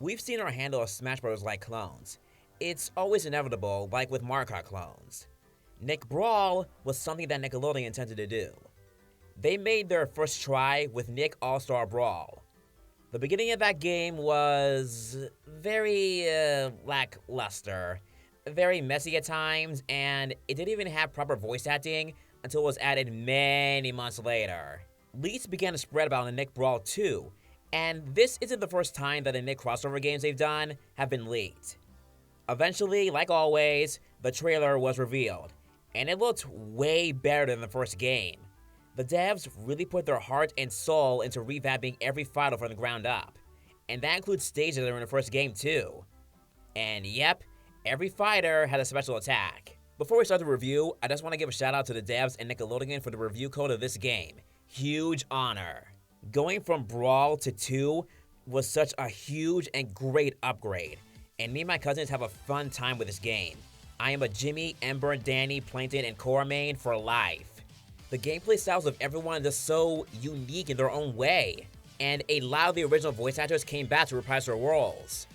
We've seen our handle of Smash Bros. Like clones. It's always inevitable, like with Mario Kart clones. Nick Brawl was something that Nickelodeon intended to do. They made their first try with Nick All-Star Brawl. The beginning of that game was very lackluster, very messy at times, and it didn't even have proper voice acting until it was added many months later. Leaks began to spread about the Nick Brawl 2, and this isn't the first time that the Nick crossover games they've done have been leaked. Eventually, like always, the trailer was revealed, and it looked way better than the first game. The devs really put their heart and soul into revamping every fighter from the ground up, and that includes stages that are in the first game too. And yep, every fighter had a special attack. Before we start the review, I just want to give a shout out to the devs and Nickelodeon for the review code of this game. Huge honor. Going from Brawl to 2 was such a huge and great upgrade, and me and my cousins have a fun time with this game. I am a Jimmy, Ember, Danny, Plankton, and Korra main for life. The gameplay styles of everyone are just so unique in their own way, and a lot of the original voice actors came back to reprise their roles.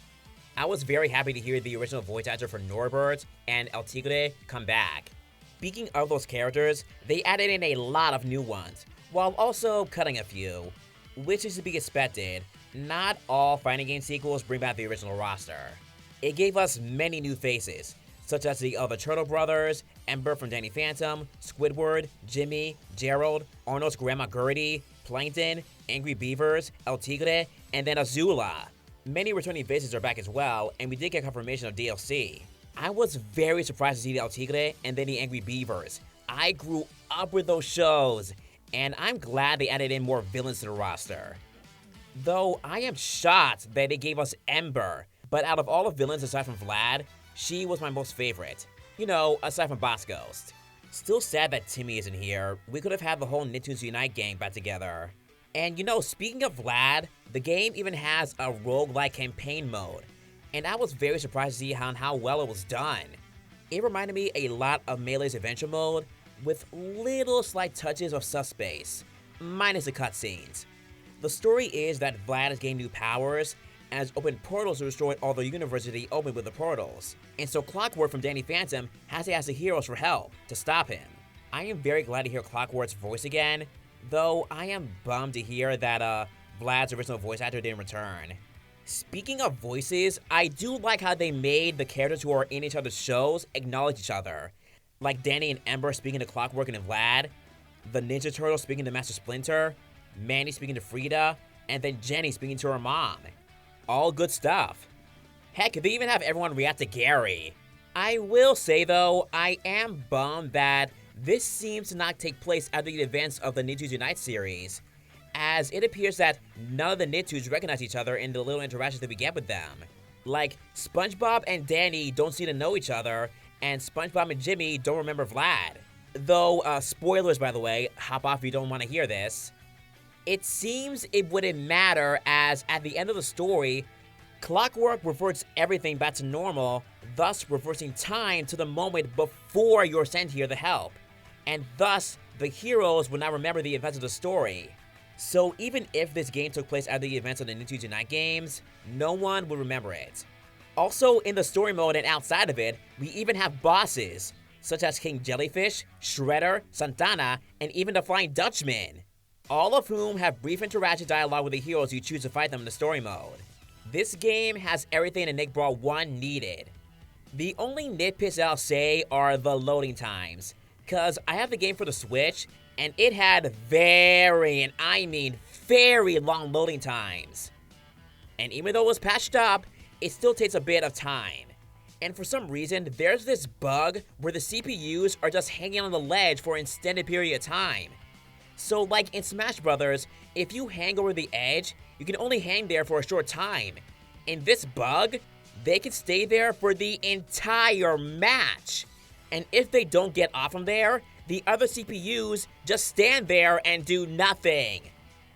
I was very happy to hear the original voice actor for Norbert and El Tigre come back. Speaking of those characters, they added in a lot of new ones, while also cutting a few, which is to be expected. Not all fighting game sequels bring back the original roster. It gave us many new faces, such as the other Turtle Brothers, Ember from Danny Phantom, Squidward, Jimmy, Gerald, Arnold's Grandma Gertie, Plankton, Angry Beavers, El Tigre, and then Azula. Many returning faces are back as well, and we did get confirmation of DLC. I was very surprised to see the El Tigre and then the Angry Beavers. I grew up with those shows, and I'm glad they added in more villains to the roster. Though I am shocked that they gave us Ember, but out of all the villains aside from Vlad, she was my most favorite. You know, aside from Boss Ghost. Still sad that Timmy isn't here. We could have had the whole Nicktoons Unite gang back together. And you know, speaking of Vlad, the game even has a roguelike campaign mode. And I was very surprised to see how well it was done. It reminded me a lot of Melee's Adventure mode, with little slight touches of subspace, minus the cutscenes. The story is that Vlad has gained new powers, and has opened portals to destroy all the universes he opened with the portals. And so Clockwork from Danny Phantom has to ask the heroes for help to stop him. I am very glad to hear Clockwork's voice again, though I am bummed to hear that Vlad's original voice actor didn't return. Speaking of voices, I do like how they made the characters who are in each other's shows acknowledge each other. Like Danny and Ember speaking to Clockwork and Vlad, the Ninja Turtles speaking to Master Splinter, Manny speaking to Frida, and then Jenny speaking to her mom. All good stuff. Heck, they even have everyone react to Gary. I will say though, I am bummed that this seems to not take place after the events of the Nicktoons Unite series, as it appears that none of the Nicktoons recognize each other in the little interactions that we get with them. Like, SpongeBob and Danny don't seem to know each other, and SpongeBob and Jimmy don't remember Vlad. Though, spoilers by the way, hop off if you don't want to hear this. It seems it wouldn't matter, as at the end of the story, Clockwork reverts everything back to normal, thus reversing time to the moment before you're sent here to help, and thus the heroes would not remember the events of the story. So even if this game took place after the events of the Nicktoons Unite games, no one would remember it. Also, in the story mode and outside of it, we even have bosses, such as King Jellyfish, Shredder, Santana, and even the Flying Dutchman, all of whom have brief interaction dialogue with the heroes you choose to fight them in the story mode. This game has everything in Nick Brawl 1 needed. The only nitpicks I'll say are the loading times, cause I have the game for the Switch, and it had very, and I mean very long loading times. And even though it was patched up, it still takes a bit of time. And for some reason, there's this bug where the CPUs are just hanging on the ledge for an extended period of time. So like in Smash Brothers, if you hang over the edge, you can only hang there for a short time. In this bug, they can stay there for the entire match. And if they don't get off from there, the other CPUs just stand there and do nothing.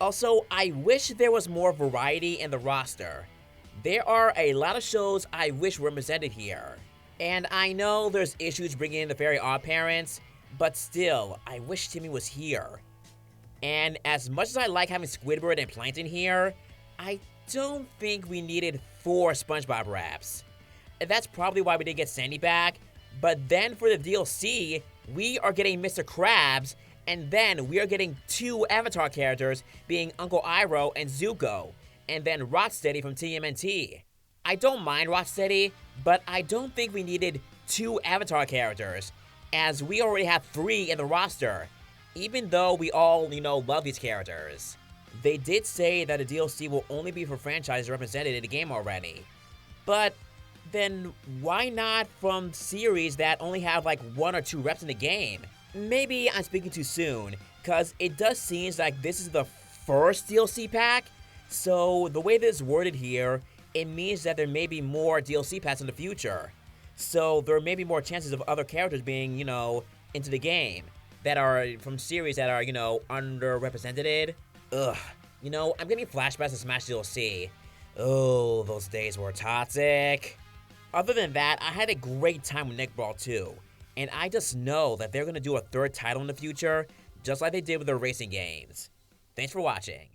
Also, I wish there was more variety in the roster. There are a lot of shows I wish were represented here. And I know there's issues bringing in the Very Odd Parents, but still, I wish Timmy was here. And as much as I like having Squidward and Plankton here, I don't think we needed 4 SpongeBob raps. That's probably why we didn't get Sandy back, but then for the DLC, we are getting Mr. Krabs, and then we are getting 2 Avatar characters, being Uncle Iroh and Zuko, and then Rocksteady from TMNT. I don't mind Rocksteady, but I don't think we needed 2 Avatar characters, as we already have 3 in the roster, even though we all, love these characters. They did say that the DLC will only be for franchises represented in the game already. But then why not from series that only have like 1 or 2 reps in the game? Maybe I'm speaking too soon, cause it does seem like this is the first DLC pack, so the way this is worded here, it means that there may be more DLC packs in the future. So there may be more chances of other characters being, into the game that are from series that are, underrepresented. Ugh. I'm getting flashbacks to Smash DLC. Oh, those days were toxic. Other than that, I had a great time with Nick Brawl too. And I just know that they're gonna do a 3rd title in the future, just like they did with their racing games. Thanks for watching.